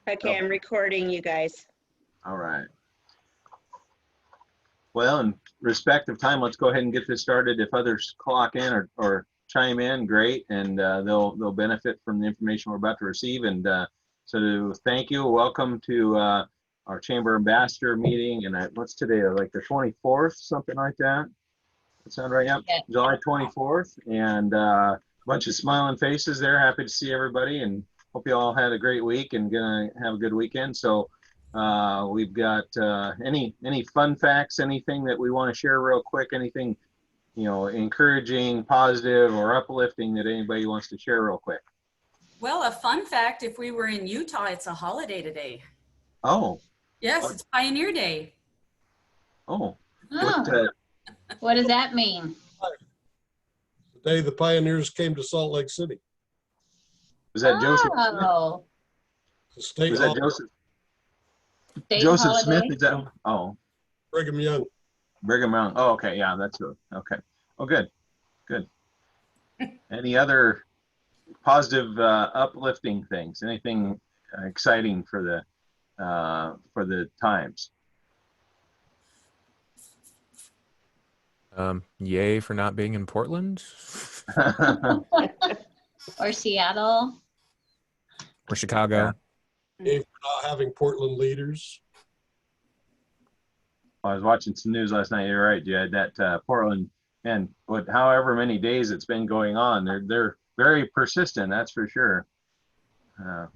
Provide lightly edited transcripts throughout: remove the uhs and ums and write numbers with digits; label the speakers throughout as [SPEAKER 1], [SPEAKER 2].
[SPEAKER 1] Okay, I'm recording you guys.
[SPEAKER 2] All right. Well, in respect of time, let's go ahead and get this started. If others clock in or chime in, great, and they'll benefit from the information we're about to receive. And so thank you. Welcome to our Chamber Ambassador meeting. And what's today? Like the 24th, something like that? That sound right? Yep.
[SPEAKER 3] Yeah.
[SPEAKER 2] July 24th. And a bunch of smiling faces there. Happy to see everybody, and hope you all had a great week and gonna have a good weekend. So we've got any fun facts, anything that we want to share real quick, anything, you know, encouraging, positive, or uplifting that anybody wants to share real quick.
[SPEAKER 4] Well, a fun fact, if we were in Utah, it's a holiday today.
[SPEAKER 2] Oh.
[SPEAKER 4] Yes, it's Pioneer Day.
[SPEAKER 2] Oh.
[SPEAKER 3] Oh, what does that mean?
[SPEAKER 5] The day the pioneers came to Salt Lake City.
[SPEAKER 2] Was that Joseph?
[SPEAKER 3] Oh,
[SPEAKER 5] The state
[SPEAKER 2] Was that Joseph?
[SPEAKER 3] state
[SPEAKER 2] Joseph
[SPEAKER 3] holiday.
[SPEAKER 2] Smith? Is that? Oh,
[SPEAKER 5] Brigham Young.
[SPEAKER 2] Brigham Young. Oh, okay. Yeah, that's who. Okay. Oh, good. Good. Any other positive, uplifting things? Anything exciting for the times?
[SPEAKER 6] Yay for not being in Portland
[SPEAKER 3] Or Seattle.
[SPEAKER 6] or Chicago.
[SPEAKER 5] Yay for not having Portland leaders.
[SPEAKER 2] I was watching some news last night. You're right, Jed. That Portland, and however many days it's been going on, they're very persistent. That's for sure.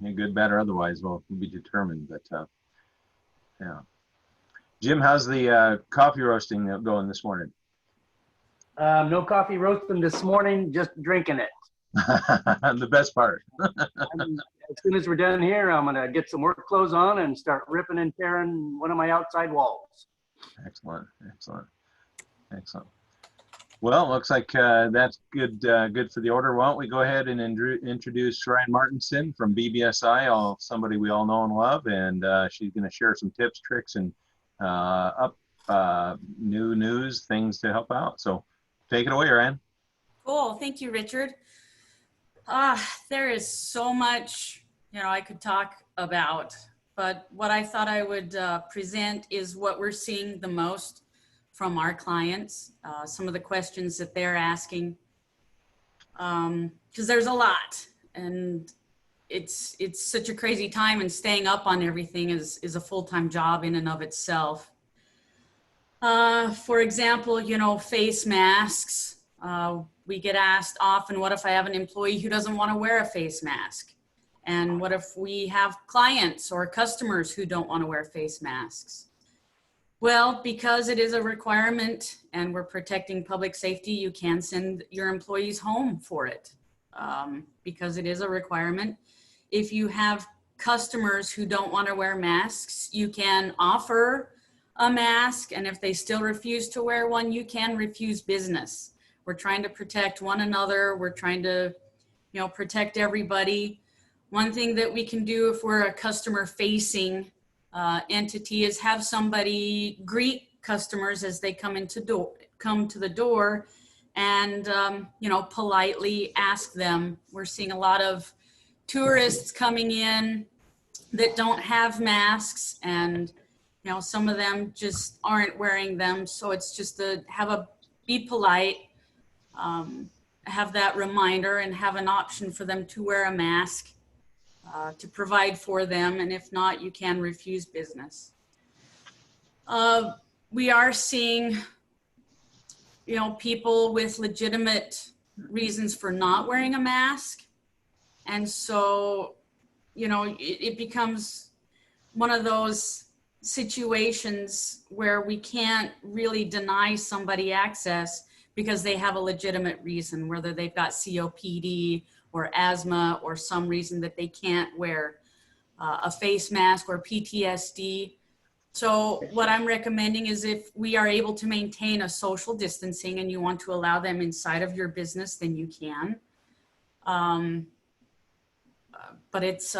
[SPEAKER 2] Good, bad, or otherwise will be determined. But yeah, Jim, how's the coffee roasting going this morning?
[SPEAKER 7] No coffee roasting this morning, just drinking it.
[SPEAKER 2] The best part.
[SPEAKER 7] As soon as we're done here, I'm gonna get some work clothes on and start ripping and tearing one of my outside walls.
[SPEAKER 2] Excellent, excellent, excellent. Well, looks like that's good. Good for the order. Why don't we go ahead and introduce Rian Martinsen from BBSI, somebody we all know and love, and she's going to share some tips, tricks, and new news, things to help out. So, take it away, Rian.
[SPEAKER 4] Cool. Thank you, Richard. There is so much, I could talk about, but what I thought I would present is what we're seeing the most from our clients, some of the questions that they're asking, because there's a lot, and it's such a crazy time, and staying up on everything is a full-time job in and of itself. For example, face masks. We get asked often, what if I have an employee who doesn't want to wear a face mask? And what if we have clients or customers who don't want to wear face masks? Well, because it is a requirement and we're protecting public safety, you can send your employees home for it, because it is a requirement. If you have customers who don't want to wear masks, you can offer a mask, and if they still refuse to wear one, you can refuse business. We're trying to protect one another. We're trying to, protect everybody. One thing that we can do if we're a customer-facing entity is have somebody greet customers as they come to the door, and politely ask them. We're seeing a lot of tourists coming in that don't have masks, and some of them just aren't wearing them. So it's just be polite, have that reminder, and have an option for them to wear a mask, to provide for them. And if not, you can refuse business. We are seeing, people with legitimate reasons for not wearing a mask. And so, it becomes one of those situations where we can't really deny somebody access because they have a legitimate reason, whether they've got COPD or asthma or some reason that they can't wear a face mask, or PTSD. So what I'm recommending is, if we are able to maintain a social distancing and you want to allow them inside of your business, then you can. But it's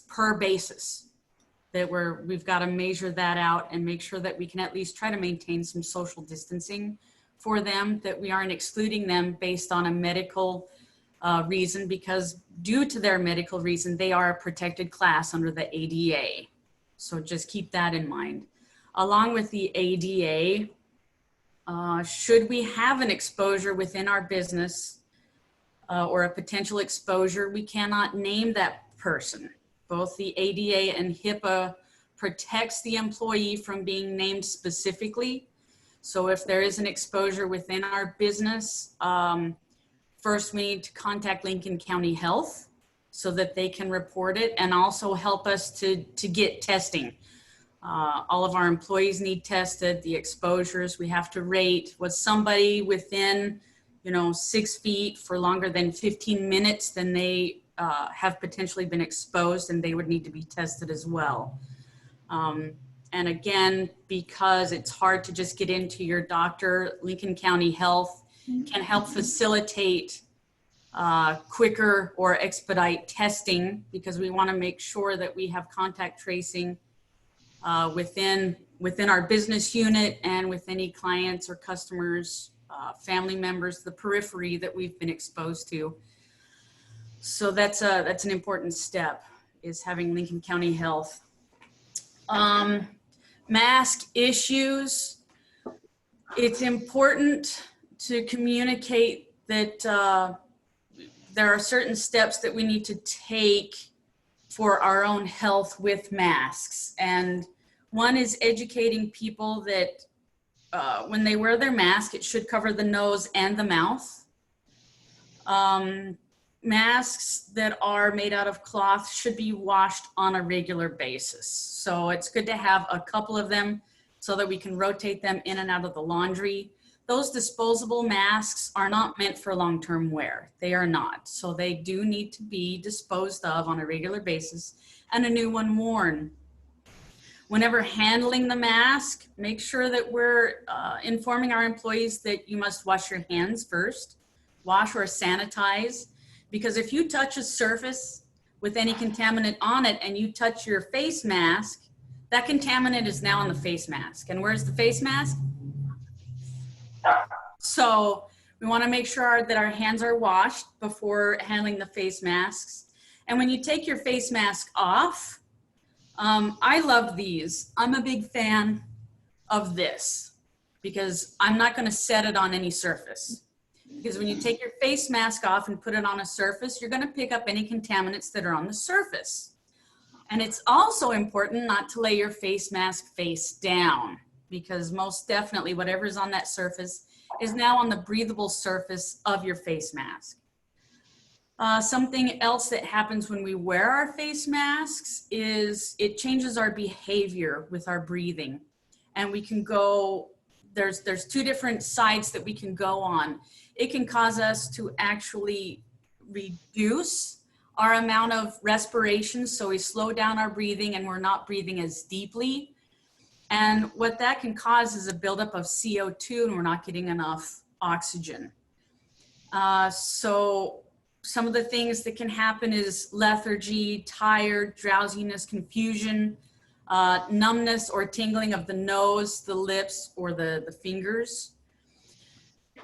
[SPEAKER 4] per basis that we've got to measure that out and make sure that we can at least try to maintain some social distancing for them, that we aren't excluding them based on a medical reason, because due to their medical reason, they are a protected class under the ADA. So just keep that in mind. Along with the ADA, should we have an exposure within our business or a potential exposure, we cannot name that person. Both the ADA and HIPAA protects the employee from being named specifically. So if there is an exposure within our business, first we need to contact Lincoln County Health so that they can report it and also help us to get testing. All of our employees need tested. The exposures we have to rate. Was somebody within 6 feet for longer than 15 minutes, then they have potentially been exposed and they would need to be tested as well. And again, because it's hard to just get into your doctor, Lincoln County Health can help facilitate quicker or expedite testing, because we want to make sure that we have contact tracing within our business unit and with any clients or customers, family members, the periphery that we've been exposed to. So that's an important step, is having Lincoln County Health. Mask issues. It's important to communicate that there are certain steps that we need to take for our own health with masks. And one is educating people that when they wear their mask, it should cover the nose and the mouth. Masks that are made out of cloth should be washed on a regular basis. So it's good to have a couple of them so that we can rotate them in and out of the laundry. Those disposable masks are not meant for long-term wear. They are not. So they do need to be disposed of on a regular basis and a new one worn. Whenever handling the mask, make sure that we're informing our employees that you must wash your hands first, wash or sanitize. Because if you touch a surface with any contaminant on it and you touch your face mask, that contaminant is now on the face mask. And where's the face mask? So we want to make sure that our hands are washed before handling the face masks. And when you take your face mask off, I love these. I'm a big fan of this because I'm not going to set it on any surface. Because when you take your face mask off and put it on a surface, you're going to pick up any contaminants that are on the surface. And it's also important not to lay your face mask face down, because most definitely whatever's on that surface is now on the breathable surface of your face mask. Something else that happens when we wear our face masks is it changes our behavior with our breathing. And we can go, there's two different sides that we can go on. It can cause us to actually reduce our amount of respiration. So we slow down our breathing and we're not breathing as deeply. And what that can cause is a buildup of CO2 and we're not getting enough oxygen. So some of the things that can happen is lethargy, tired, drowsiness, confusion, numbness or tingling of the nose, the lips, or the fingers.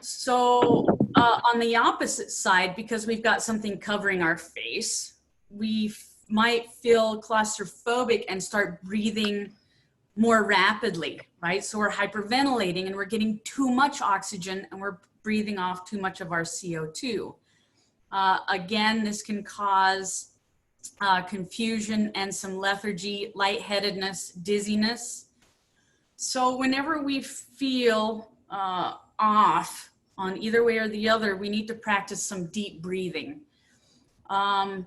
[SPEAKER 4] So on the opposite side, because we've got something covering our face, we might feel claustrophobic and start breathing more rapidly, right? So we're hyperventilating and we're getting too much oxygen and we're breathing off too much of our CO2. Again, this can cause confusion and some lethargy, lightheadedness, dizziness. So whenever we feel off on either way or the other, we need to practice some deep breathing. And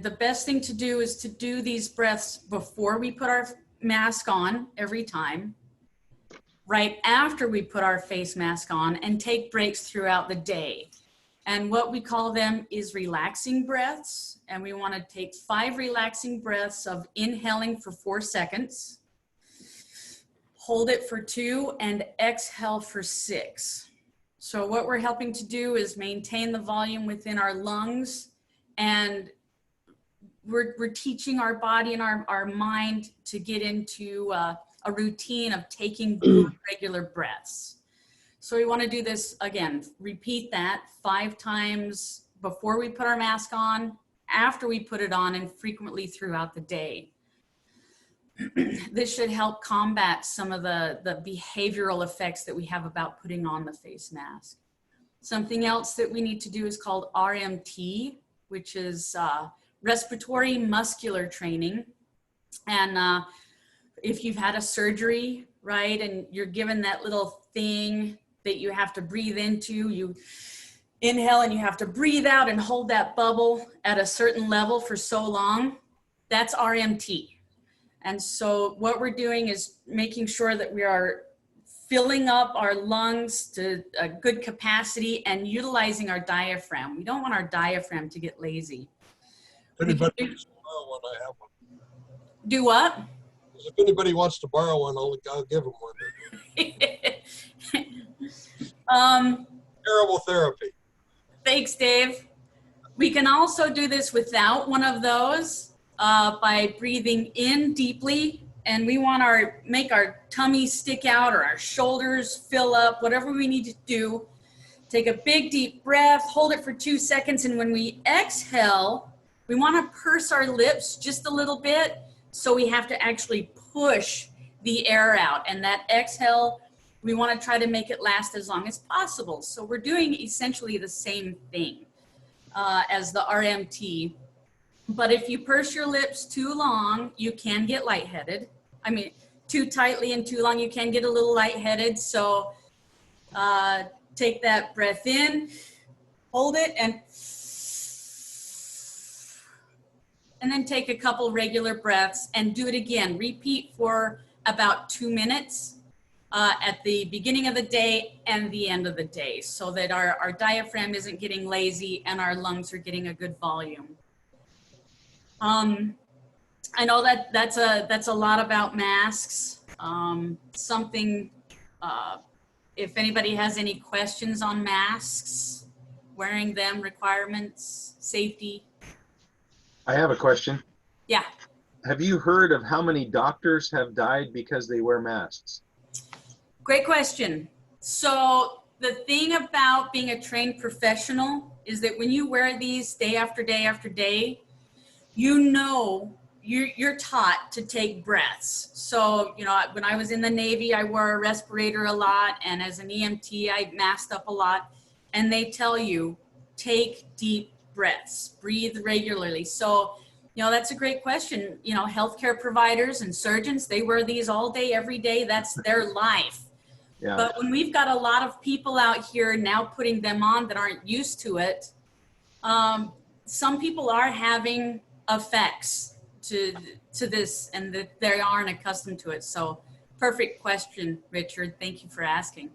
[SPEAKER 4] the best thing to do is to do these breaths before we put our mask on every time, right after we put our face mask on, and take breaks throughout the day. And what we call them is relaxing breaths. And we want to take 5 relaxing breaths of inhaling for 4 seconds, hold it for 2, and exhale for 6. So what we're helping to do is maintain the volume within our lungs, and we're teaching our body and our mind to get into a routine of taking regular breaths. So we want to do this again, repeat that 5 times before we put our mask on, after we put it on, and frequently throughout the day. This should help combat some of the behavioral effects that we have about putting on the face mask. Something else that we need to do is called RMT, which is respiratory muscular training. And if you've had a surgery, right, and you're given that little thing that you have to breathe into, you inhale and you have to breathe out and hold that bubble at a certain level for so long, that's RMT. And so what we're doing is making sure that we are filling up our lungs to a good capacity and utilizing our diaphragm. We don't want our diaphragm to get lazy.
[SPEAKER 5] If anybody wants to borrow one, I have one.
[SPEAKER 4] Do what?
[SPEAKER 5] If anybody wants to borrow one, I'll give them one. Terrible therapy.
[SPEAKER 4] Thanks, Dave. We can also do this without one of those by breathing in deeply, and we want make our tummy stick out or our shoulders fill up, whatever we need to do. Take a big deep breath, hold it for 2 seconds, and when we exhale, we want to purse our lips just a little bit, so we have to actually push the air out. And that exhale, we want to try to make it last as long as possible. So we're doing essentially the same thing as the RMT. But if you purse your lips too long, you can get lightheaded. I mean, too tightly and too long, you can get a little lightheaded. So take that breath in, hold it, and then take a couple regular breaths and do it again. Repeat for about 2 minutes at the beginning of the day and the end of the day, so that our diaphragm isn't getting lazy and our lungs are getting a good volume. I know that's a lot about masks. If anybody has any questions on masks, wearing them, requirements, safety.
[SPEAKER 2] I have a question.
[SPEAKER 4] Yeah.
[SPEAKER 2] Have you heard of how many doctors have died because they wear masks?
[SPEAKER 4] Great question. So the thing about being a trained professional is that when you wear these day after day after day, you're taught to take breaths. So, when I was in the Navy, I wore a respirator a lot, and as an EMT, I masked up a lot. And they tell you, take deep breaths, breathe regularly. So, that's a great question. Healthcare providers and surgeons, they wear these all day, every day. That's their life.
[SPEAKER 2] Yeah.
[SPEAKER 4] But when we've got a lot of people out here now putting them on that aren't used to it, some people are having effects to this, and that they aren't accustomed to it. So perfect question, Richard. Thank you for asking.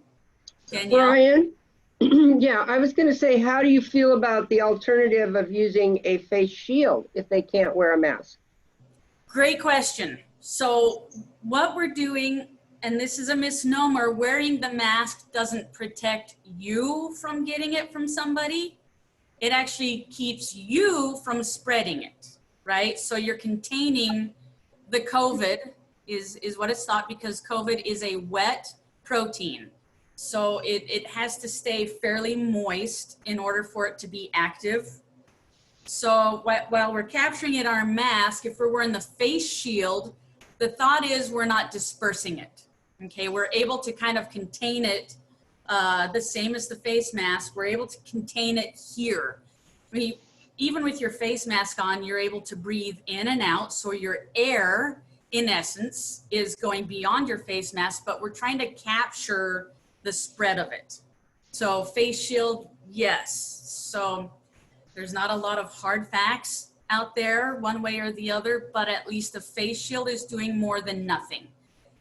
[SPEAKER 4] Danielle?
[SPEAKER 8] Brian? Yeah, I was going to say, how do you feel about the alternative of using a face shield if they can't wear a mask?
[SPEAKER 4] Great question. So what we're doing, and this is a misnomer, wearing the mask doesn't protect you from getting it from somebody. It actually keeps you from spreading it, right? So you're containing the COVID is what it's thought, because COVID is a wet protein. So it has to stay fairly moist in order for it to be active. So while we're capturing it on our mask, if we're wearing the face shield, the thought is we're not dispersing it. Okay, we're able to kind of contain it the same as the face mask. We're able to contain it here. Even with your face mask on, you're able to breathe in and out. So your air, in essence, is going beyond your face mask, but we're trying to capture the spread of it. So face shield, yes. So there's not a lot of hard facts out there one way or the other, but at least a face shield is doing more than nothing.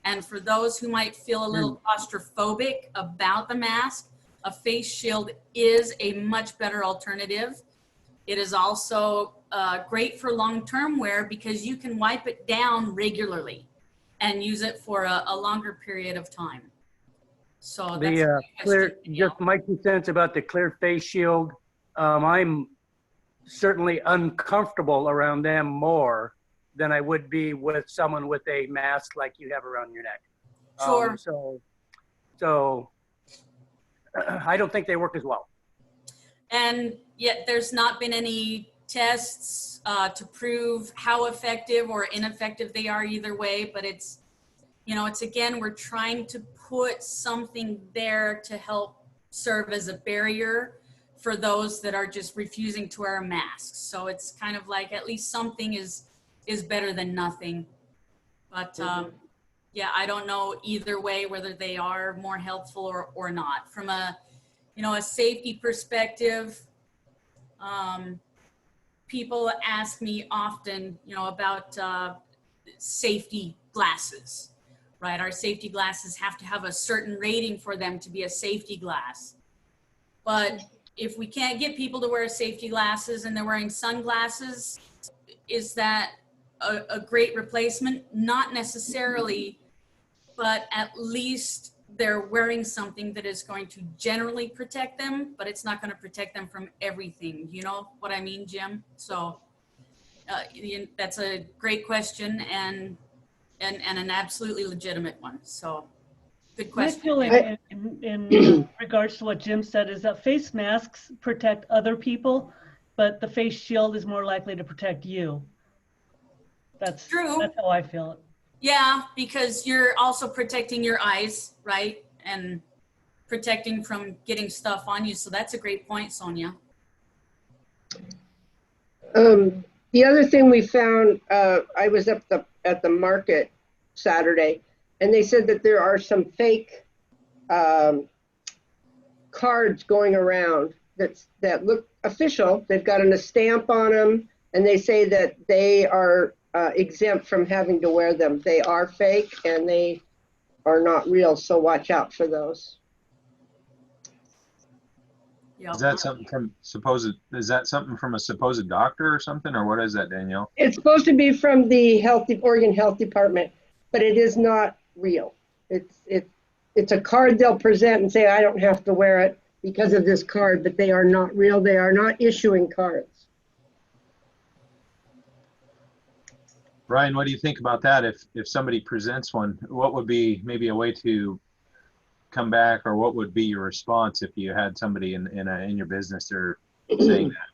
[SPEAKER 4] And for those who might feel a little claustrophobic about the mask, a face shield is a much better alternative. It is also great for long-term wear because you can wipe it down regularly and use it for a longer period of time. So that's
[SPEAKER 7] The clear, just my 2 cents about the clear face shield. I'm certainly uncomfortable around them more than I would be with someone with a mask like you have around your neck.
[SPEAKER 4] Sure.
[SPEAKER 7] So I don't think they work as well.
[SPEAKER 4] And yet there's not been any tests to prove how effective or ineffective they are either way, but it's, you know, it's again, we're trying to put something there to help serve as a barrier for those that are just refusing to wear masks. So it's kind of like at least something is better than nothing. But yeah, I don't know either way whether they are more helpful or not. From a, you know, a safety perspective, people ask me often, you know, about safety glasses, right? Our safety glasses have to have a certain rating for them to be a safety glass. But if we can't get people to wear safety glasses and they're wearing sunglasses, is that a great replacement? Not necessarily, but at least they're wearing something that is going to generally protect them, but it's not going to protect them from everything. You know what I mean, Jim? So that's a great question and an absolutely legitimate one. So good
[SPEAKER 9] My
[SPEAKER 4] question.
[SPEAKER 9] feeling in regards to what Jim said is that face masks protect other people, but the face shield is more likely to protect you. That's
[SPEAKER 4] True.
[SPEAKER 9] That's how I feel it.
[SPEAKER 4] Yeah, because you're also protecting your eyes, right? And protecting from getting stuff on you. So that's a great point, Sonia.
[SPEAKER 8] The other thing we found, I was at the market Saturday, and they said that there are some fake cards going around that look official. They've got a stamp on them, and they say that they are exempt from having to wear them. They are fake and they are not real, so watch out for those.
[SPEAKER 4] Yep.
[SPEAKER 2] Is that something from a supposed doctor or something, or what is that, Danielle?
[SPEAKER 8] It's supposed to be from the Oregon Health Department, but it is not real. It's a card they'll present and say, I don't have to wear it because of this card, but they are not real. They are not issuing cards.
[SPEAKER 2] Ryan, what do you think about that? If somebody presents one, what would be maybe a way to come back, or what would be your response if you had somebody in your business there saying that?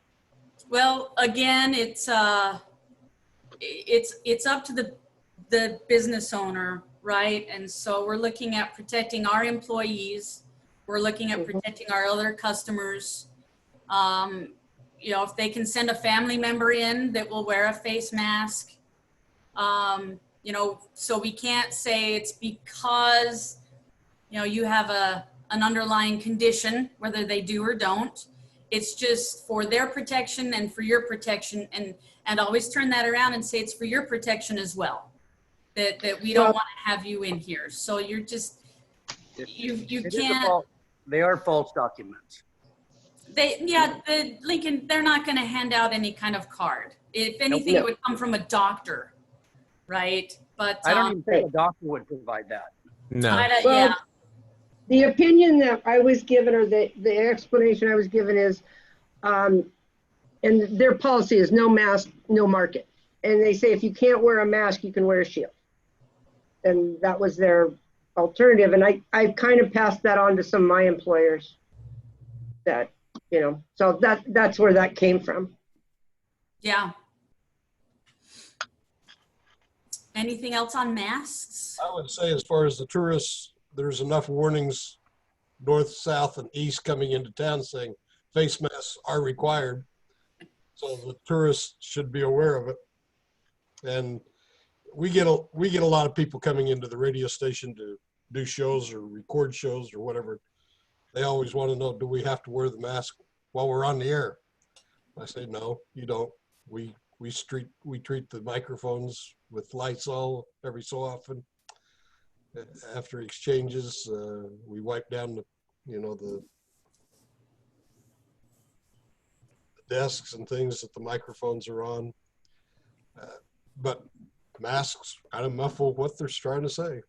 [SPEAKER 4] Well, again, it's up to the business owner, right? And so we're looking at protecting our employees. We're looking at protecting our other customers. You know, if they can send a family member in that will wear a face mask, you know, so we can't say it's because, you know, you have an underlying condition, whether they do or don't. It's just for their protection and for your protection, and always turn that around and say it's for your protection as well. That we don't want to have you in here. So you're just, you can't.
[SPEAKER 7] They are false documents.
[SPEAKER 4] Lincoln, they're not going to hand out any kind of card. If anything, it would come from a doctor, right? But
[SPEAKER 7] I don't even think a doctor would provide that.
[SPEAKER 6] No.
[SPEAKER 4] Yeah.
[SPEAKER 8] The opinion that I was given, or the explanation I was given is, and their policy is no mask, no market. And they say if you can't wear a mask, you can wear a shield. And that was their alternative. And I kind of passed that on to some of my employers that, you know, so that's where that came from.
[SPEAKER 4] Yeah. Anything else on masks?
[SPEAKER 5] I would say as far as the tourists, there's enough warnings north, south, and east coming into town saying face masks are required. So the tourists should be aware of it. And we get a lot of people coming into the radio station to do shows or record shows or whatever. They always want to know, do we have to wear the mask while we're on the air? I say, no, you don't. We treat the microphones with Lysol every so often. After exchanges, we wipe down the desks and things that the microphones are on. But masks kind of muffle what they're trying to say.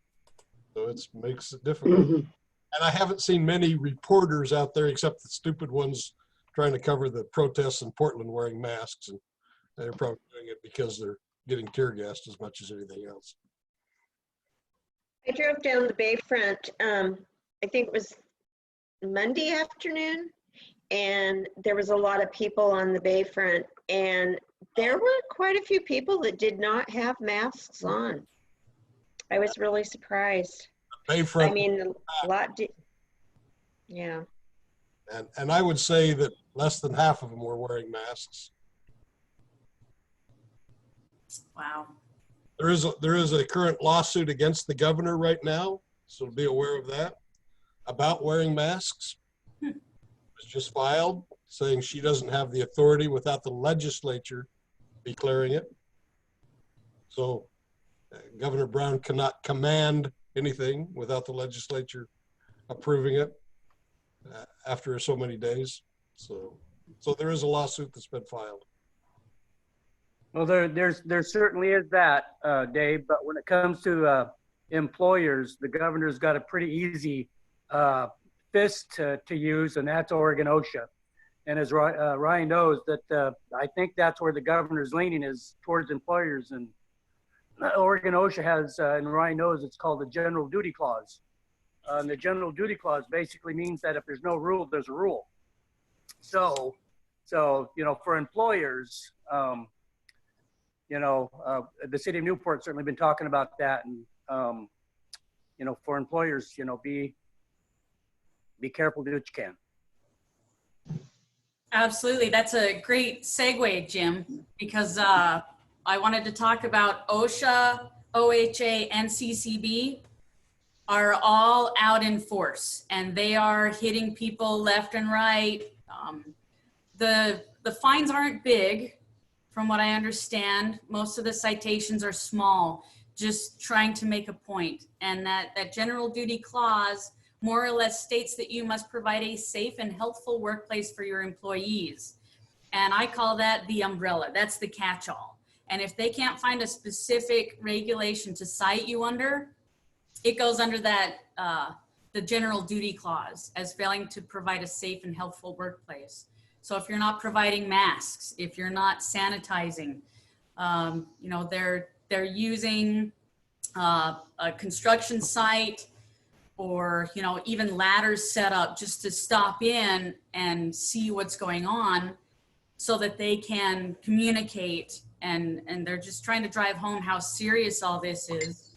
[SPEAKER 5] So it makes it difficult.
[SPEAKER 8] Mm-hmm.
[SPEAKER 5] And I haven't seen many reporters out there except the stupid ones trying to cover the protests in Portland wearing masks. And they're probably doing it because they're getting tear gassed as much as anything else.
[SPEAKER 1] I drove down the Bayfront, I think it was Monday afternoon, and there was a lot of people on the bayfront, and there were quite a few people that did not have masks on. I was really surprised.
[SPEAKER 5] Bayfront.
[SPEAKER 1] I mean, a lot did. Yeah.
[SPEAKER 5] And I would say that less than half of them were wearing masks.
[SPEAKER 4] Wow.
[SPEAKER 5] There is a current lawsuit against the governor right now, so be aware of that, about wearing masks. It was just filed saying she doesn't have the authority without the legislature declaring it. So Governor Brown cannot command anything without the legislature approving it after so many days. So there is a lawsuit that's been filed.
[SPEAKER 7] Well, there certainly is that, Dave, but when it comes to employers, the governor's got a pretty easy fist to use, and that's Oregon OHA. And as Ryan knows, that I think that's where the governor's leaning is towards employers. And Oregon OSHA has, and Ryan knows, it's called the General Duty Clause. And the General Duty Clause basically means that if there's no rule, there's a rule. So you know, for employers, you know, the city of Newport certainly been talking about that, and you know, for employers, you know, be careful, do what you can.
[SPEAKER 4] Absolutely. That's a great segue, Jim, because I wanted to talk about OSHA, OHA, and CCB are all out in force, and they are hitting people left and right. The fines aren't big, from what I understand. Most of the citations are small, just trying to make a point. And that general duty clause more or less states that you must provide a safe and healthful workplace for your employees. And I call that the umbrella. That's the catch-all. And if they can't find a specific regulation to cite you under, it goes under that the general duty clause as failing to provide a safe and healthful workplace. So if you're not providing masks, if you're not sanitizing, you know, they're using a construction site, or, you know, even ladders set up just to stop in and see what's going on so that they can communicate, and they're just trying to drive home how serious all this is.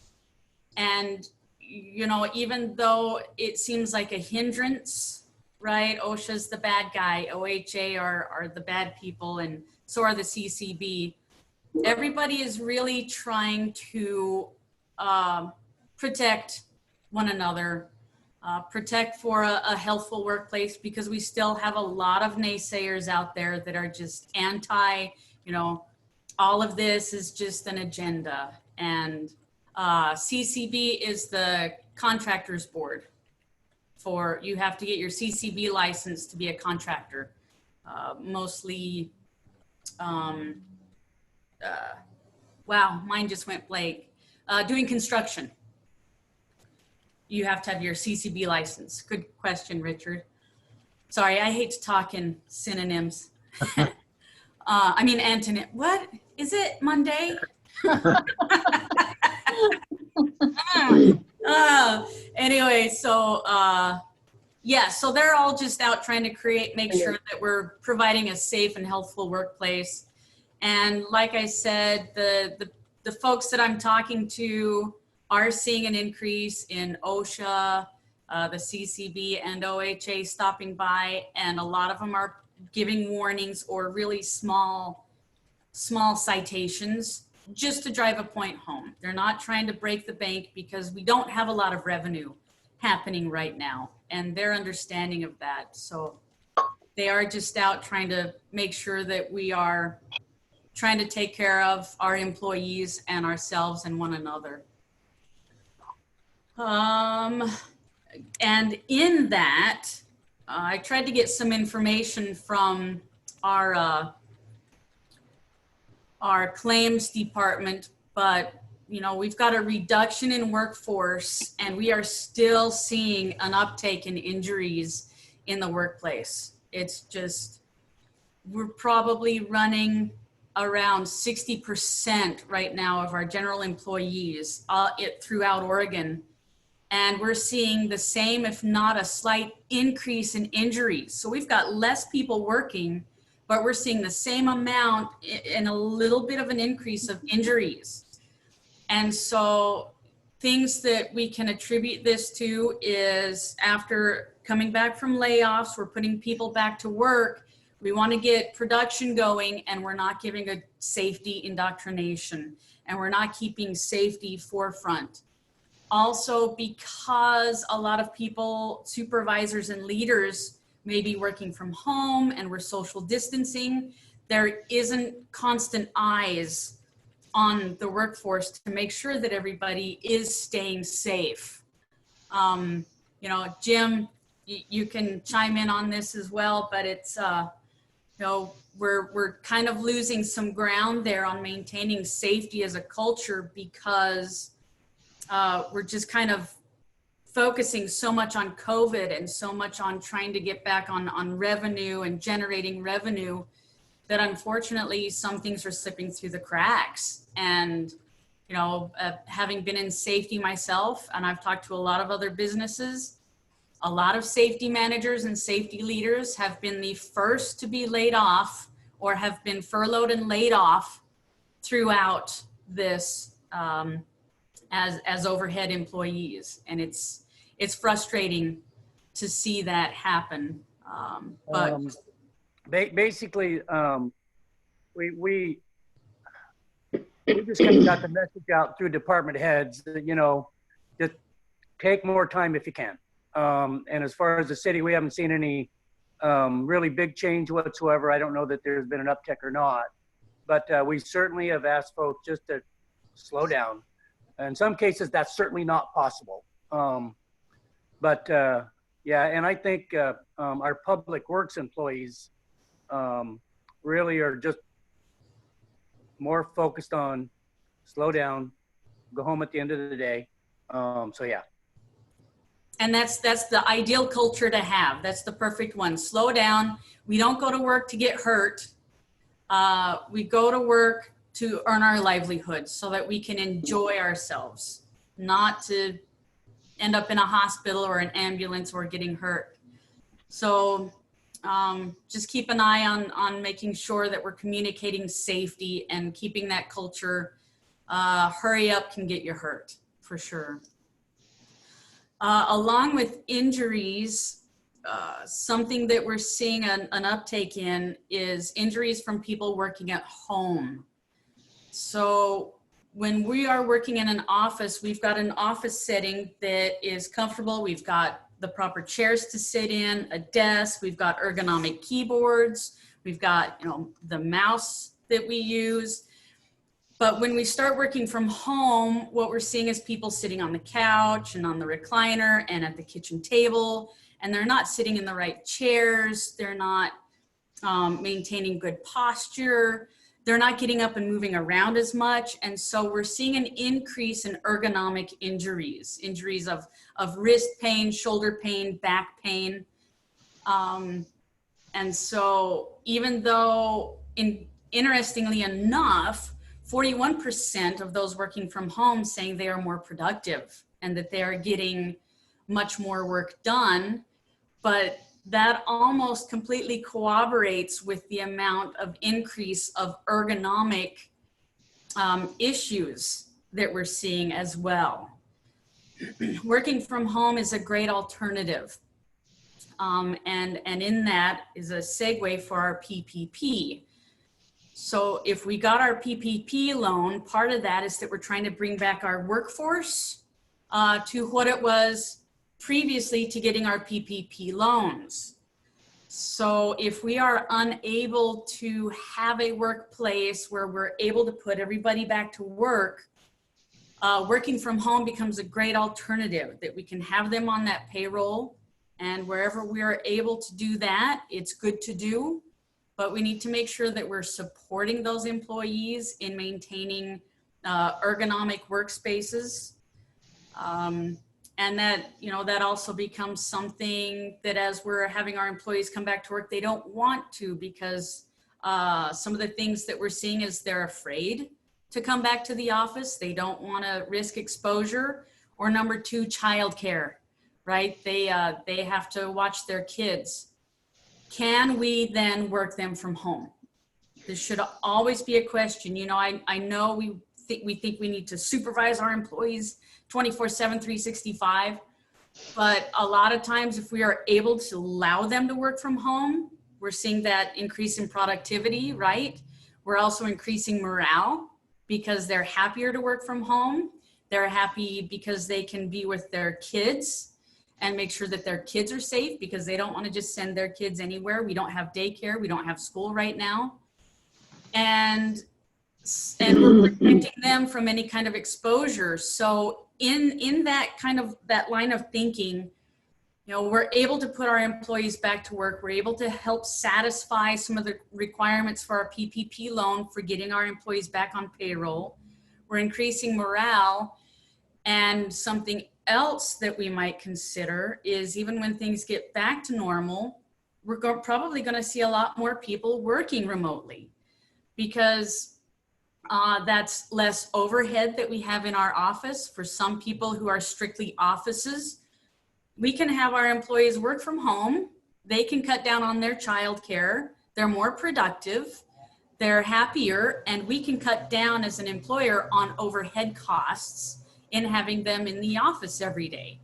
[SPEAKER 4] And, you know, even though it seems like a hindrance, right? OSHA's the bad guy, OHA are the bad people, and so are the CCB. Everybody is really trying to protect one another, protect for a healthful workplace, because we still have a lot of naysayers out there that are just anti, you know, all of this is just an agenda. And CCB is the contractors board. For, you have to get your CCB license to be a contractor. Mostly, wow, mine just went blank. Doing construction. You have to have your CCB license. Good question, Richard. Sorry, I hate to talk in synonyms. I mean, antonym. What is it? Monday? Anyway, so yeah, so they're all just out trying to make sure that we're providing a safe and healthful workplace. And like I said, the folks that I'm talking to are seeing an increase in OSHA, the CCB and OHA stopping by, and a lot of them are giving warnings or really small citations just to drive a point home. They're not trying to break the bank, because we don't have a lot of revenue happening right now, and they're understanding of that. So they are just out trying to make sure that we are trying to take care of our employees and ourselves and one another. And in that, I tried to get some information from our claims department, but you know, we've got a reduction in workforce, and we are still seeing an uptake in injuries in the workplace. It's just, we're probably running around 60% right now of our general employees throughout Oregon And we're seeing the same, if not a slight increase in injuries. So we've got less people working, but we're seeing the same amount and a little bit of an increase of injuries. And so things that we can attribute this to is after coming back from layoffs, we're putting people back to work. We want to get production going, and we're not giving a safety indoctrination, and we're not keeping safety forefront. Also, because a lot of people, supervisors and leaders, may be working from home and we're social distancing, there isn't constant eyes on the workforce to make sure that everybody is staying safe. You know, Jim, you can chime in on this as well, but it's, you know, we're kind of losing some ground there on maintaining safety as a culture because we're just kind of focusing so much on COVID and so much on trying to get back on revenue and generating revenue that unfortunately some things are slipping through the cracks. And, you know, having been in safety myself, and I've talked to a lot of other businesses, a lot of safety managers and safety leaders have been the first to be laid off or have been furloughed and laid off throughout this as overhead employees. And it's frustrating to see that happen. But
[SPEAKER 7] basically, we just kind of got the message out through department heads that, you know, just take more time if you can. And as far as the city, we haven't seen any really big change whatsoever. I don't know that there's been an uptick or not, but we certainly have asked folks just to slow down. In some cases, that's certainly not possible. But yeah, and I think our public works employees really are just more focused on slow down, go home at the end of the day. So yeah.
[SPEAKER 4] And that's the ideal culture to have. That's the perfect one. Slow down. We don't go to work to get hurt. We go to work to earn our livelihood so that we can enjoy ourselves, not to end up in a hospital or an ambulance or getting hurt. So just keep an eye on making sure that we're communicating safety and keeping that culture. Hurry up can get you hurt, for sure. Along with injuries, something that we're seeing an uptake in is injuries from people working at home. So when we are working in an office, we've got an office setting that is comfortable. We've got the proper chairs to sit in, a desk, we've got ergonomic keyboards, we've got, you know, the mouse that we use. But when we start working from home, what we're seeing is people sitting on the couch and on the recliner and at the kitchen table, and they're not sitting in the right chairs. They're not maintaining good posture. They're not getting up and moving around as much. And so we're seeing an increase in ergonomic injuries of wrist pain, shoulder pain, back pain. And so even though, interestingly enough, 41% of those working from home saying they are more productive and that they are getting much more work done, but that almost completely corroborates with the amount of increase of ergonomic issues that we're seeing as well. Working from home is a great alternative. And in that is a segue for our PPP. So if we got our PPP loan, part of that is that we're trying to bring back our workforce to what it was previously to getting our PPP loans. So if we are unable to have a workplace where we're able to put everybody back to work, working from home becomes a great alternative, that we can have them on that payroll, and wherever we are able to do that, it's good to do. But we need to make sure that we're supporting those employees in maintaining ergonomic workspaces. And that, you know, that also becomes something that as we're having our employees come back to work, they don't want to, because some of the things that we're seeing is they're afraid to come back to the office. They don't want to risk exposure, Or number two, childcare, right? They have to watch their kids. Can we then work them from home? This should always be a question. You know, I know we think we need to supervise our employees 24/7, 365. But a lot of times if we are able to allow them to work from home, we're seeing that increase in productivity, right? We're also increasing morale because they're happier to work from home. They're happy because they can be with their kids and make sure that their kids are safe, because they don't want to just send their kids anywhere. We don't have daycare. We don't have school right now. And we're protecting them from any kind of exposure. So in that that line of thinking, you know, we're able to put our employees back to work. We're able to help satisfy some of the requirements for our PPP loan for getting our employees back on payroll. We're increasing morale. And something else that we might consider is, even when things get back to normal, we're probably going to see a lot more people working remotely, because that's less overhead that we have in our office. For some people who are strictly offices, we can have our employees work from home. They can cut down on their childcare. They're more productive. They're happier, and we can cut down as an employer on overhead costs in having them in the office every day.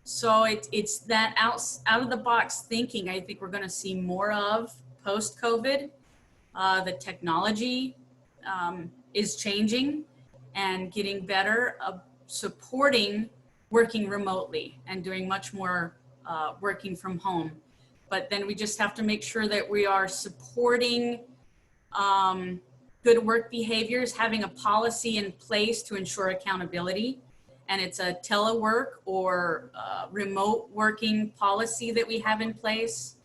[SPEAKER 4] So it's that out of the box thinking I think we're going to see more of post-COVID. The technology is changing and getting better, supporting working remotely and doing much more working from home. But then we just have to make sure that we are supporting good work behaviors, having a policy in place to ensure accountability. And it's a telework or remote working policy that we have in place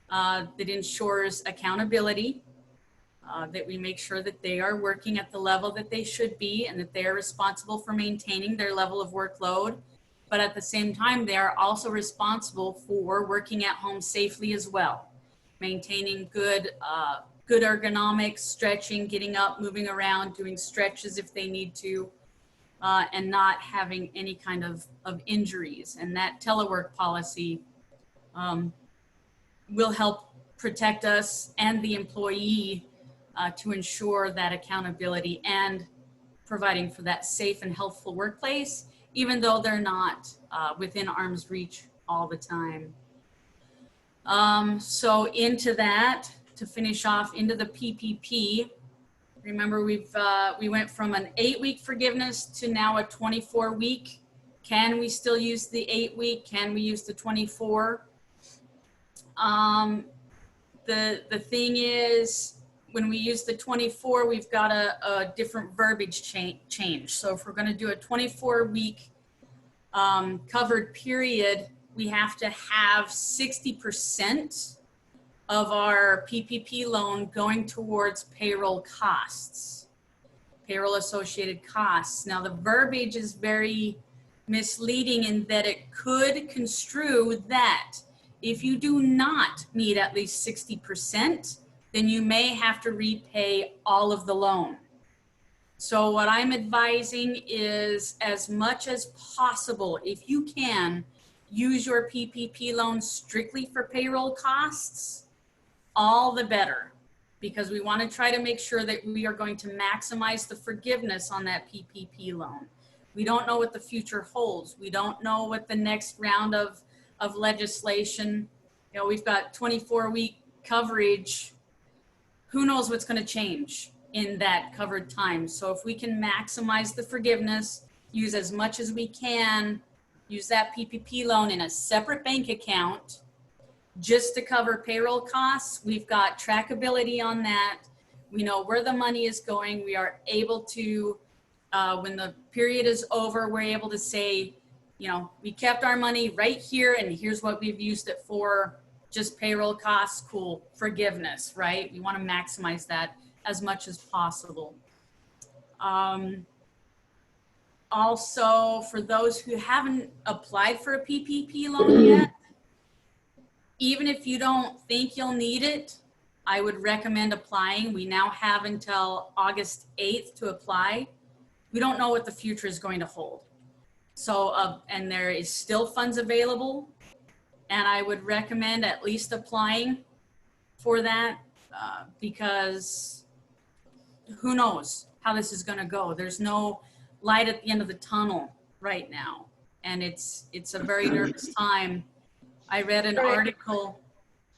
[SPEAKER 4] that ensures accountability, that we make sure that they are working at the level that they should be, and that they are responsible for maintaining their level of workload. But at the same time, they are also responsible for working at home safely as well, maintaining good ergonomics, stretching, getting up, moving around, doing stretches if they need to. And not having any kind of injuries. And that telework policy will help protect us and the employee to ensure that accountability and providing for that safe and healthful workplace, even though they're not within arm's reach all the time. So into that, to finish off, into the PPP, remember, we went from an 8-week forgiveness to now a 24-week. Can we still use the 8-week? Can we use the 24? The thing is, when we use the 24, we've got a different verbiage change. So if we're going to do a 24-week covered period, we have to have 60% of our PPP loan going towards payroll costs, payroll associated costs. Now the verbiage is very misleading in that it could construe that if you do not meet at least 60%, then you may have to repay all of the loan. So what I'm advising is, as much as possible, if you can, use your PPP loan strictly for payroll costs, all the better, because we want to try to make sure that we are going to maximize the forgiveness on that PPP loan. We don't know what the future holds. We don't know what the next round of legislation, you know, we've got 24-week coverage. Who knows what's going to change in that covered time? So if we can maximize the forgiveness, use as much as we can, use that PPP loan in a separate bank account, just to cover payroll costs, we've got trackability on that. We know where the money is going. We are able to, when the period is over, we're able to say, you know, we kept our money right here and here's what we've used it for, just payroll costs, cool, forgiveness, right? We want to maximize that as much as possible. Also, for those who haven't applied for a PPP loan yet, even if you don't think you'll need it, I would recommend applying. We now have until August 8th to apply. We don't know what the future is going to hold. So, and there is still funds available. And I would recommend at least applying for that because who knows how this is going to go. There's no light at the end of the tunnel right now. And it's a very nervous time. I read an article.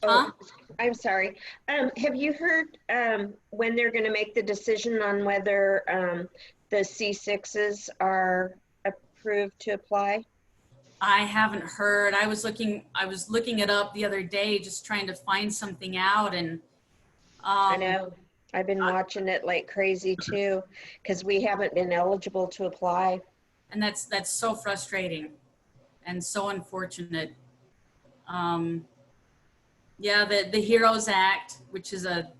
[SPEAKER 1] Oh, I'm sorry. Have you heard when they're going to make the decision on whether the C6s are approved to apply?
[SPEAKER 4] I haven't heard. I was looking it up the other day, just trying to find something out. And
[SPEAKER 1] I know. I've been watching it like crazy too, because we haven't been eligible to apply.
[SPEAKER 4] And that's so frustrating and so unfortunate. Yeah, the HEROES Act, which is a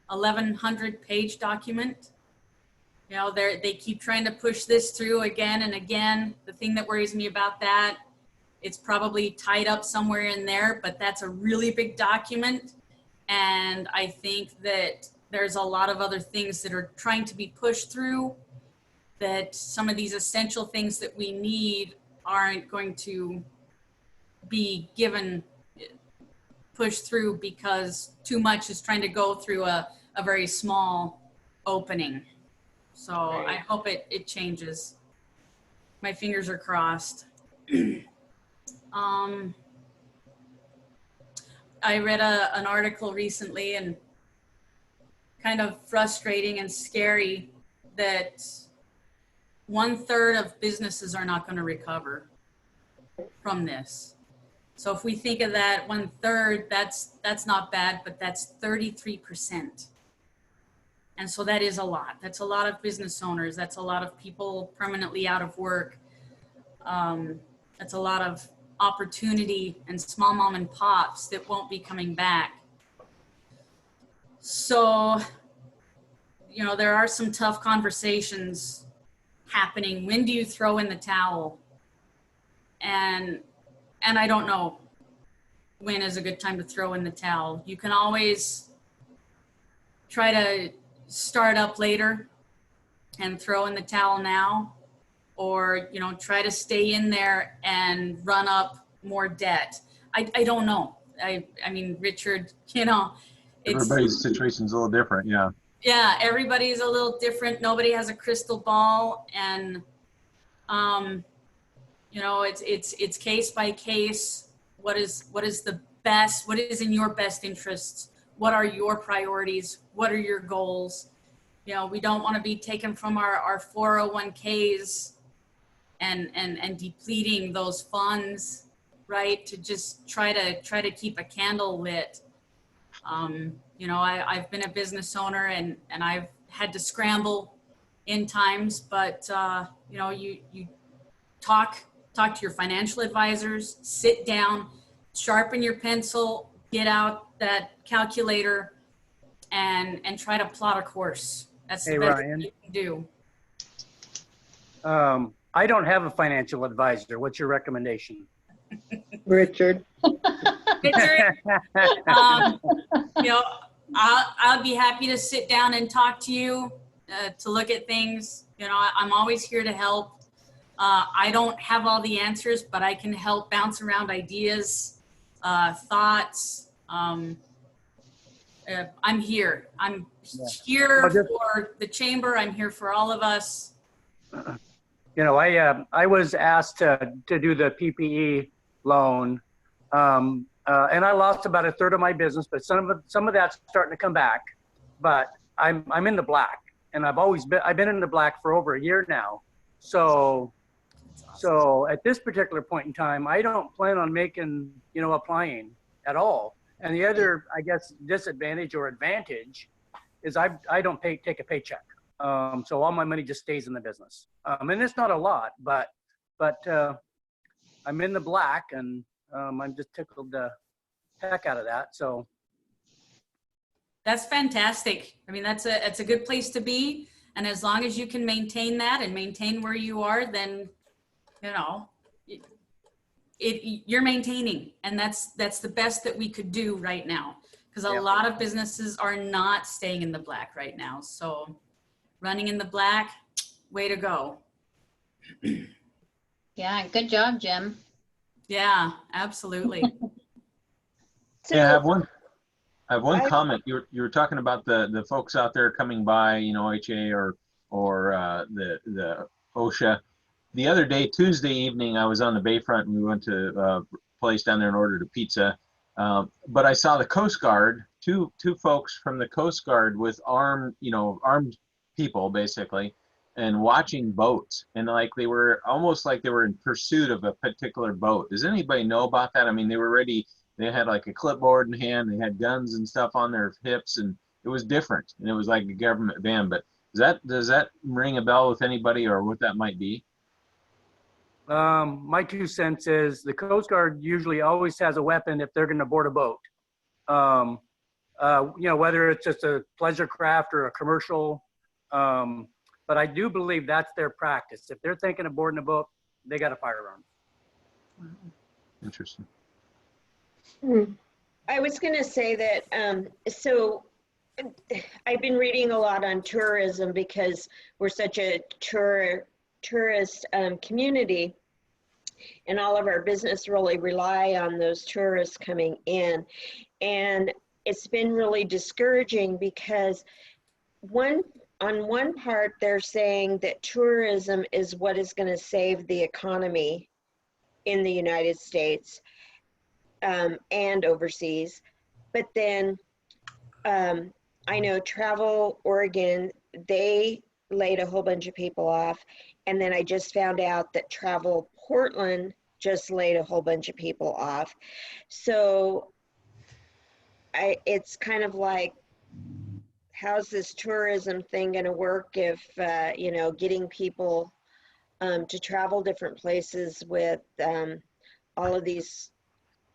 [SPEAKER 4] 1,100-page document. You know, they keep trying to push this through again and again. The thing that worries me about that, it's probably tied up somewhere in there, but that's a really big document. And I think that there's a lot of other things that are trying to be pushed through, that some of these essential things that we need aren't going to be pushed through because too much is trying to go through a very small opening. So I hope it changes. My fingers are crossed. I read an article recently, and kind of frustrating and scary, that 1/3 of businesses are not going to recover from this. So if we think of that 1/3, that's not bad, but that's 33%. And so that is a lot. That's a lot of business owners. That's a lot of people permanently out of work. That's a lot of opportunity and small mom and pops that won't be coming back. So, you know, there are some tough conversations happening. When do you throw in the towel? And I don't know when is a good time to throw in the towel. You can always try to start up later and throw in the towel now, or, you know, try to stay in there and run up more debt. I don't know. I mean, Richard, you know,
[SPEAKER 2] Everybody's situation's a little different. Yeah.
[SPEAKER 4] Yeah, everybody's a little different. Nobody has a crystal ball, and you know, it's case by case. What is the best? What is in your best interests? What are your priorities? What are your goals? You know, we don't want to be taken from our 401ks and depleting those funds, right? To just try to keep a candle lit. You know, I've been a business owner and I've had to scramble in times, but you know, you talk to your financial advisors, sit down, sharpen your pencil, get out that calculator, and try to plot a course. That's the best thing you can do.
[SPEAKER 7] I don't have a financial advisor. What's your recommendation?
[SPEAKER 8] Richard.
[SPEAKER 4] Richard, you know, I'll be happy to sit down and talk to you, to look at things. You know, I'm always here to help. I don't have all the answers, but I can help bounce around ideas, thoughts. I'm here. I'm here for the chamber. I'm here for all of us.
[SPEAKER 7] You know, I was asked to do the PPE loan, and I lost about 1/3 of my business, but some of that's starting to come back. But I'm in the black, and I've been in the black for over a year now. So at this particular point in time, I don't plan on applying at all. And the other, I guess, disadvantage or advantage is I don't take a paycheck. So all my money just stays in the business. And it's not a lot, but I'm in the black, and I'm just tickled the heck out of that. So
[SPEAKER 4] that's fantastic. I mean, that's a good place to be. And as long as you can maintain that and maintain where you are, then, you know, you're maintaining, and that's the best that we could do right now, because a lot of businesses are not staying in the black right now. So running in the black, way to go.
[SPEAKER 3] Yeah, good job, Jim.
[SPEAKER 4] Yeah, absolutely.
[SPEAKER 1] So,
[SPEAKER 2] Yeah, I have one
[SPEAKER 1] I-
[SPEAKER 2] comment. You were talking about the folks out there coming by, you know, OHA or the OSHA. The other day, Tuesday evening, I was on the Bayfront and we went to a place down there and ordered a pizza. But I saw the Coast Guard, two folks from the Coast Guard with armed people basically, and watching boats, and like they were almost like they were in pursuit of a particular boat. Does anybody know about that? I mean, they were ready. They had like a clipboard in hand. They had guns and stuff on their hips, and it was different. And it was like a government van. But does that ring a bell with anybody, or what that might be?
[SPEAKER 7] My 2 cents is the Coast Guard usually always has a weapon if they're going to board a boat. Whether it's just a pleasure craft or a commercial. But I do believe that's their practice. If they're thinking of boarding a boat, they got a firearm.
[SPEAKER 2] Interesting.
[SPEAKER 1] I was going to say that, so I've been reading a lot on tourism because we're such a tourist community, and all of our business really rely on those tourists coming in. And it's been really discouraging because on one part, they're saying that tourism is what is going to save the economy in the United States and overseas. But then I know Travel Oregon, they laid a whole bunch of people off. And then I just found out that Travel Portland just laid a whole bunch of people off. So it's kind of like, how's this tourism thing going to work if, getting people to travel different places with all of these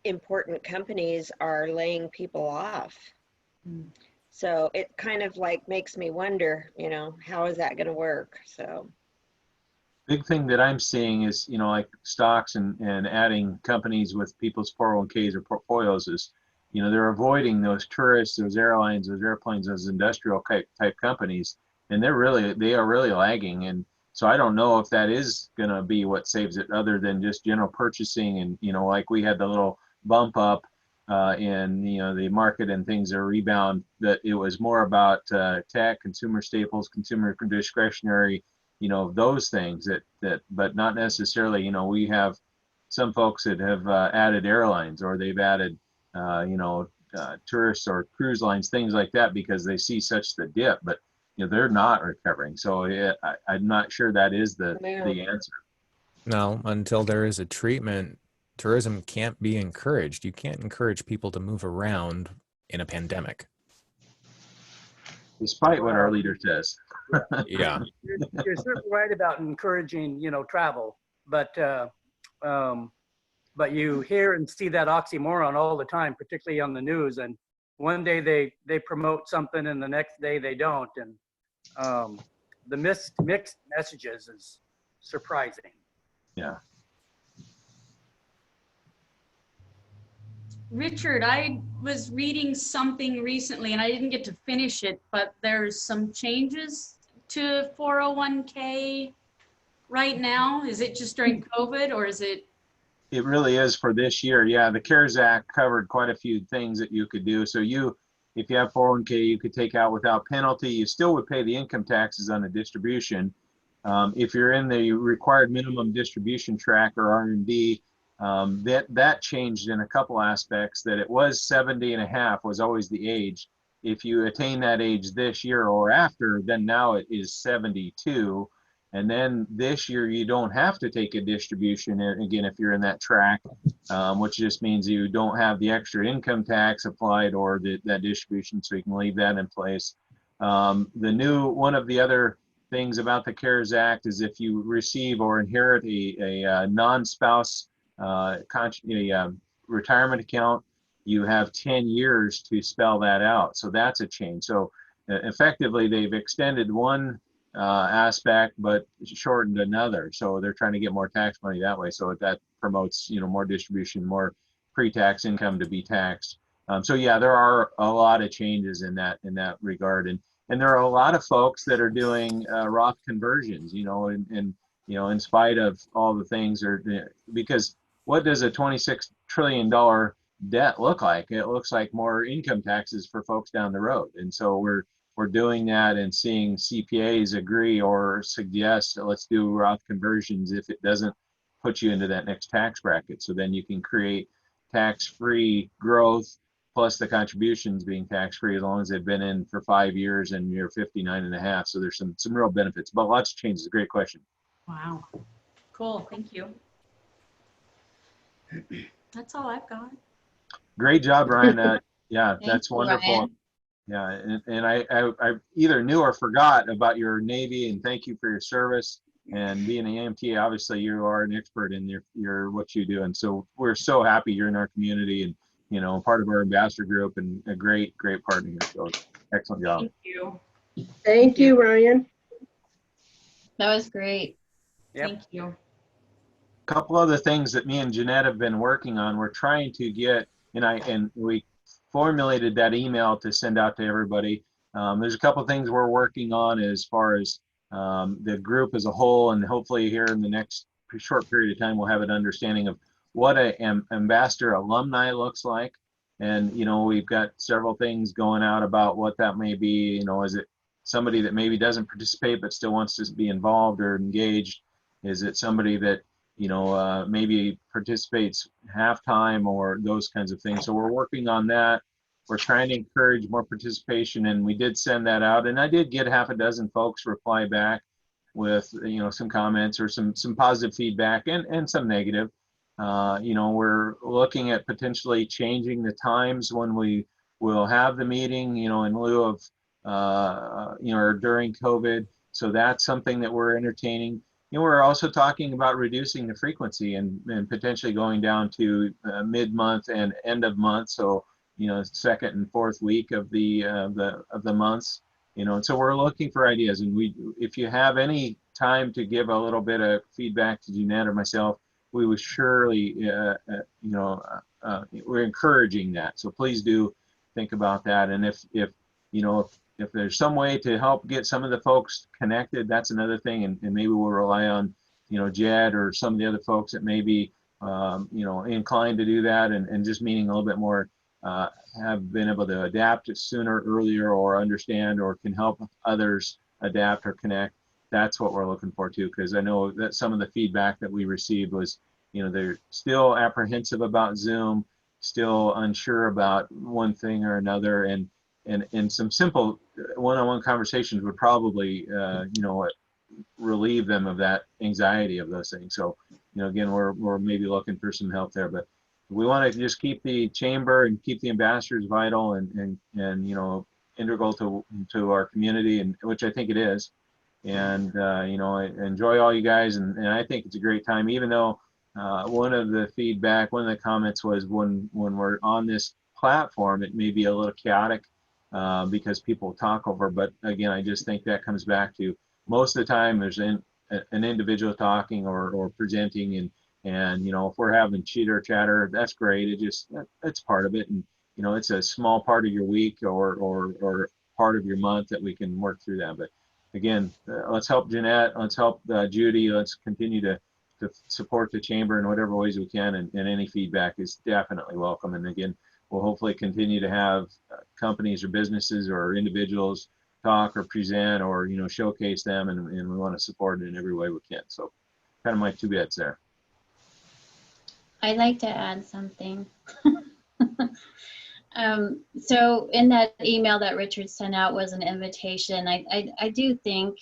[SPEAKER 1] important companies are laying people off. So it kind of like makes me wonder, how is that going to work? So
[SPEAKER 2] Big thing that I'm seeing is, like stocks and adding companies with people's 401ks or portfolios is, they're avoiding those tourists, those airlines, those airplanes, those industrial type companies, and they are really lagging. And so I don't know if that is going to be what saves it, other than just general purchasing. And, like we had the little bump up in, the market and things are rebound, that it was more about tech, consumer staples, consumer discretionary, those things but not necessarily, we have some folks that have added airlines, or they've added, tourists or cruise lines, things like that, because they see such the dip, but they're not recovering. So I'm not sure that is the answer.
[SPEAKER 6] No, until there is a treatment, tourism can't be encouraged. You can't encourage people to move around in a pandemic.
[SPEAKER 2] Despite what our leader says.
[SPEAKER 6] Yeah.
[SPEAKER 7] You're certainly right about encouraging, travel, but you hear and see that oxymoron all the time, particularly on the news. And one day they promote something and the next day they don't. And the mixed messages is surprising.
[SPEAKER 2] Yeah.
[SPEAKER 4] Richard, I was reading something recently and I didn't get to finish it, but there's some changes to 401k right now. Is it just during COVID, or is it?
[SPEAKER 2] It really is for this year. Yeah, the CARES Act covered quite a few things that you could do. So if you have 401k, you could take out without penalty. You still would pay the income taxes on the distribution. If you're in the required minimum distribution track, or R&D, that changed in a couple aspects. That it was 70 and a half was always the age. If you attain that age this year or after, then now it is 72. And then this year you don't have to take a distribution, again, if you're in that track, which just means you don't have the extra income tax applied or that distribution, so you can leave that in place. One of the other things about the CARES Act is if you receive or inherit a non-spouse retirement account, you have 10 years to spell that out. So that's a change. So effectively, they've extended one aspect but shortened another. So they're trying to get more tax money that way. So that promotes, more distribution, more pre-tax income to be taxed. So yeah, there are a lot of changes in that regard. And there are a lot of folks that are doing Roth conversions, and in spite of all the things, because what does a $26 trillion debt look like? It looks like more income taxes for folks down the road. And so we're doing that and seeing CPAs agree or suggest that let's do Roth conversions if it doesn't put you into that next tax bracket. So then you can create tax-free growth plus the contributions being tax-free as long as they've been in for 5 years and you're 59 and a half. So there's some real benefits, but lots of changes. Great question.
[SPEAKER 4] Wow. Cool. Thank you. That's all I've got.
[SPEAKER 2] Great job, Ryan. Yeah,
[SPEAKER 3] Thank
[SPEAKER 2] that's
[SPEAKER 3] you,
[SPEAKER 2] wonderful.
[SPEAKER 3] Ryan.
[SPEAKER 2] Yeah, and I either knew or forgot about your Navy, and thank you for your service. And being an AMT, obviously you are an expert in your what you do, and so we're so happy you're in our community and part of our ambassador group and a great partner here. So excellent job.
[SPEAKER 4] Thank you.
[SPEAKER 8] Thank you, Ryan.
[SPEAKER 3] That was great.
[SPEAKER 7] Yep.
[SPEAKER 4] Thank you.
[SPEAKER 2] Couple other things that me and Jeanette have been working on. We're trying to get, and we formulated that email to send out to everybody. There's a couple things we're working on as far as the group as a whole, and hopefully here in the next short period of time we'll have an understanding of what an ambassador alumni looks like. And we've got several things going out about what that may be. Is it somebody that maybe doesn't participate but still wants to be involved or engaged? Is it somebody that maybe participates half-time or those kinds of things? So we're working on that. We're trying to encourage more participation, and we did send that out. And I did get half a dozen folks reply back with, some comments or some positive feedback and some negative. We're looking at potentially changing the times when we will have the meeting, in lieu of, or during COVID. So that's something that we're entertaining. We're also talking about reducing the frequency and potentially going down to mid-month and end of month. So, second and fourth week of the months, and so we're looking for ideas. And if you have any time to give a little bit of feedback to Jeanette or myself, we would surely, we're encouraging that. So please do think about that. And if there's some way to help get some of the folks connected, that's another thing. And maybe we'll rely on, Jed or some of the other folks that may be, inclined to do that, and just meaning a little bit more, have been able to adapt sooner, earlier, or understand, or can help others adapt or connect. That's what we're looking for too, because I know that some of the feedback that we received was, they're still apprehensive about Zoom, still unsure about one thing or another, and some simple one-on-one conversations would probably, relieve them of that anxiety of those things. So, again, we're maybe looking for some help there, but we want to just keep the chamber and keep the ambassadors vital and integral to our community, and which I think it is. And I enjoy all you guys, and I think it's a great time. Even though one of the comments was when we're on this platform, it may be a little chaotic because people talk over. But again, I just think that comes back to most of the time there's an individual talking or presenting, and if we're having chitter chatter, that's great. It's part of it, and it's a small part of your week or part of your month that we can work through that. But again, let's help Jeanette, let's help Judy, let's continue to support the chamber in whatever ways we can, and any feedback is definitely welcome. And again, we'll hopefully continue to have companies or businesses or individuals talk or present or showcase them, and we want to support it in every way we can. So kind of my 2 bits there.
[SPEAKER 3] I'd like to add something. So in that email that Richard sent out was an invitation. I do think,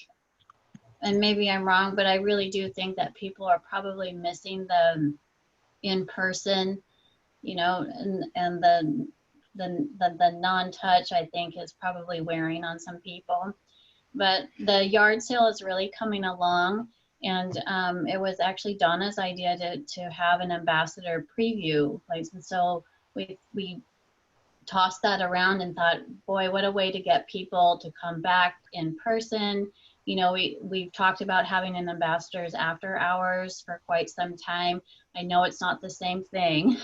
[SPEAKER 3] and maybe I'm wrong, but I really do think that people are probably missing the in-person, and the non-touch, I think, is probably wearing on some people. But the yard sale is really coming along, and it was actually Donna's idea to have an ambassador preview place. And so we tossed that around and thought, boy, what a way to get people to come back in person. We've talked about having an ambassadors after hours for quite some time. I know it's not the same thing,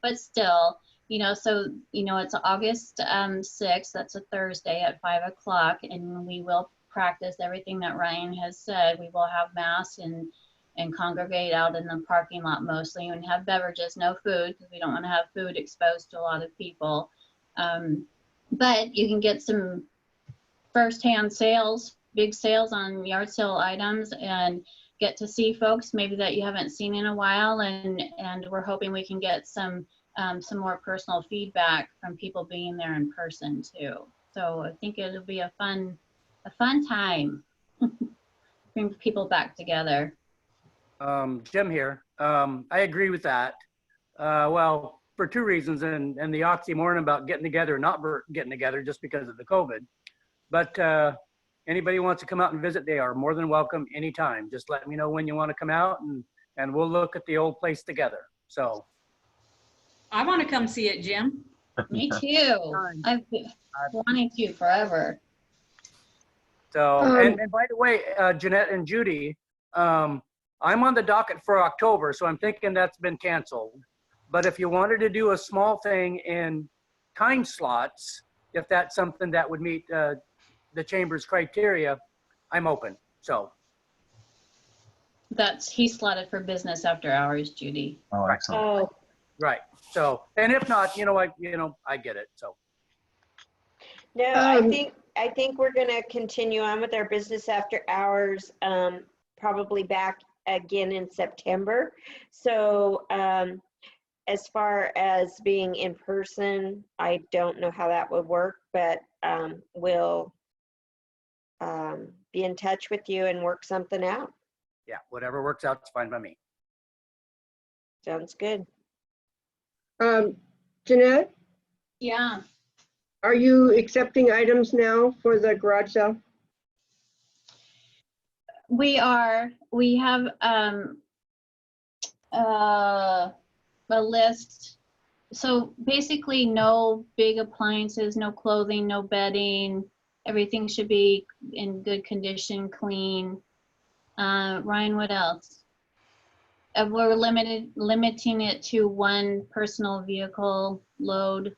[SPEAKER 3] but still, so it's August 6th, that's a Thursday at 5 o'clock, and we will practice everything that Ryan has said. We will have masks and congregate out in the parking lot mostly, and have beverages, no food, because we don't want to have food exposed to a lot of people. But you can get some firsthand sales, big sales on yard sale items, and get to see folks maybe that you haven't seen in a while. And we're hoping we can get some more personal feedback from people being there in person too. So I think it'll be a fun time. Bring people back together.
[SPEAKER 7] Jim here. I agree with that. Well, for two reasons, and the oxymoron about getting together, not getting together just because of the COVID. But anybody who wants to come out and visit, they are more than welcome anytime. Just let me know when you want to come out, and we'll look at the old place together. So
[SPEAKER 4] I want to come see it, Jim.
[SPEAKER 3] Me too. I've been wanting to forever.
[SPEAKER 7] So, and by the way, Jeanette and Judy, I'm on the docket for October, so I'm thinking that's been canceled. But if you wanted to do a small thing in time slots, if that's something that would meet the chamber's criteria, I'm open. So
[SPEAKER 3] He's slotted for business after hours, Judy.
[SPEAKER 2] Oh, excellent.
[SPEAKER 1] Oh,
[SPEAKER 7] right. So, and if not, I get it. So
[SPEAKER 1] no, I think we're gonna continue on with our business after hours, probably back again in September. So as far as being in person, I don't know how that would work, but we'll be in touch with you and work something out.
[SPEAKER 7] yeah, whatever works out is fine by me.
[SPEAKER 1] Sounds good.
[SPEAKER 8] Jeanette,
[SPEAKER 3] Yeah.
[SPEAKER 8] are you accepting items now for the garage sale?
[SPEAKER 3] We are. We have a list. So basically no big appliances, no clothing, no bedding. Everything should be in good condition, clean. Ryan, what else? We're limiting it to one personal vehicle load.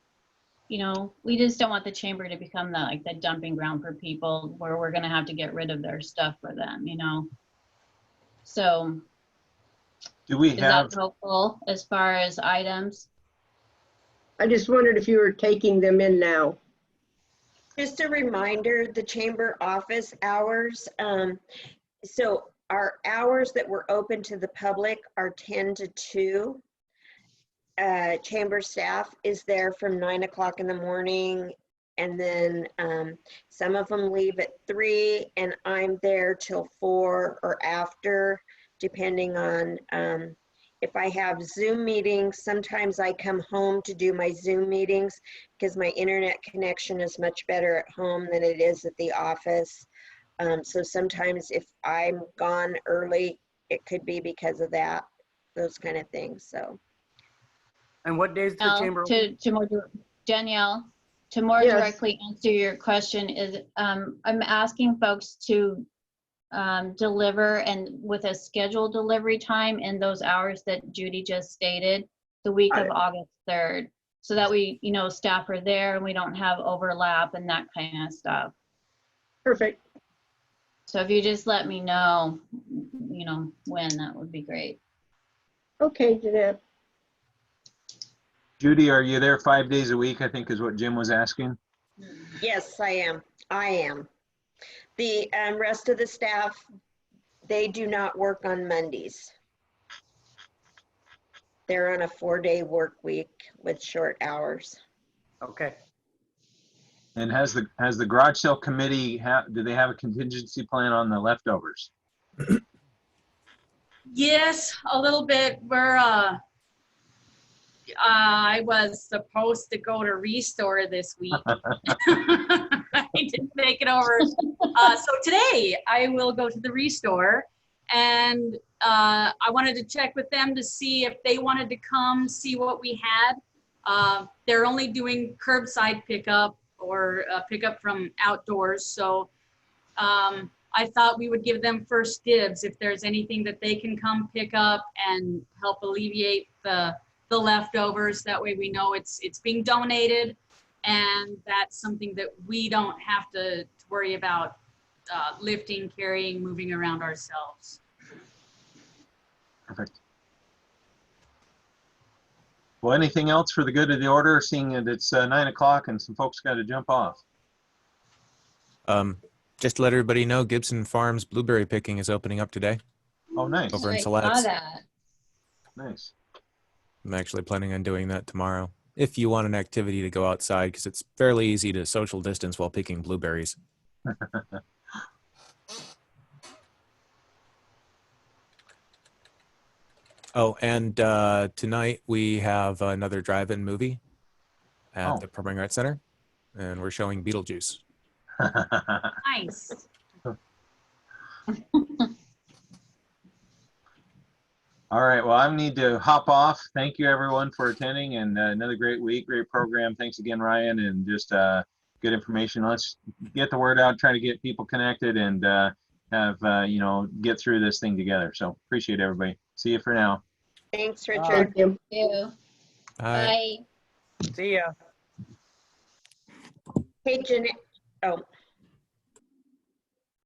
[SPEAKER 3] We just don't want the chamber to become the dumping ground for people where we're gonna have to get rid of their stuff for them, So
[SPEAKER 2] Do we
[SPEAKER 3] is
[SPEAKER 2] have,
[SPEAKER 3] that helpful as far as items?
[SPEAKER 8] I just wondered if you were taking them in now.
[SPEAKER 1] Just a reminder, the chamber office hours. So our hours that were open to the public are 10 to 2. Chamber staff is there from 9 o'clock in the morning, and then some of them leave at 3, and I'm there till 4 or after, depending on if I have Zoom meetings. Sometimes I come home to do my Zoom meetings because my internet connection is much better at home than it is at the office. So sometimes if I'm gone early, it could be because of that, those kind of things. So.
[SPEAKER 7] And what days is the chamber?
[SPEAKER 3] Danielle, to more
[SPEAKER 8] Yes.
[SPEAKER 3] directly answer your question is, I'm asking folks to deliver and with a scheduled delivery time in those hours that Judy just stated, the week of August 3rd, so that we, staff are there and we don't have overlap and that kind of stuff.
[SPEAKER 8] Perfect.
[SPEAKER 3] So if you just let me know, when, that would be great.
[SPEAKER 8] Okay, Jeanette.
[SPEAKER 2] Judy, are you there 5 days a week, I think is what Jim was asking?
[SPEAKER 1] Yes, I am. The rest of the staff, they do not work on Mondays. They're on a 4-day work week with short hours.
[SPEAKER 7] Okay.
[SPEAKER 2] And has the garage sale committee, do they have a contingency plan on the leftovers?
[SPEAKER 4] Yes, a little bit. I was supposed to go to Restore this week. I didn't make it over. So today I will go to the Restore, and I wanted to check with them to see if they wanted to come see what we had. They're only doing curbside pickup or pickup from outdoors. So I thought we would give them first dibs if there's anything that they can come pick up and help alleviate the leftovers. That way we know it's being donated, and that's something that we don't have to worry about lifting, carrying, moving around ourselves.
[SPEAKER 2] Perfect. Well, anything else for the good of the order, seeing that it's 9 o'clock and some folks got to jump off?
[SPEAKER 6] Just to let everybody know, Gibson Farms blueberry picking is opening up today
[SPEAKER 2] Oh, nice.
[SPEAKER 6] over in
[SPEAKER 3] I saw
[SPEAKER 6] Siletz.
[SPEAKER 3] that.
[SPEAKER 2] Nice.
[SPEAKER 6] I'm actually planning on doing that tomorrow. If you want an activity to go outside, because it's fairly easy to social distance while picking blueberries. Oh, and tonight we have another drive-in movie at the Performing Arts Center, and we're showing Beetlejuice.
[SPEAKER 4] Nice.
[SPEAKER 2] All right. Well, I need to hop off. Thank you, everyone, for attending, and another great week, great program. Thanks again, Ryan, and just good information. Let's get the word out, try to get people connected, and have get through this thing together. So appreciate everybody. See you for now.
[SPEAKER 1] Thanks, Richard.
[SPEAKER 8] Thank you.
[SPEAKER 3] Ew.
[SPEAKER 6] Bye.
[SPEAKER 3] Bye.
[SPEAKER 7] See ya.
[SPEAKER 1] Hey, Jeanette. Oh.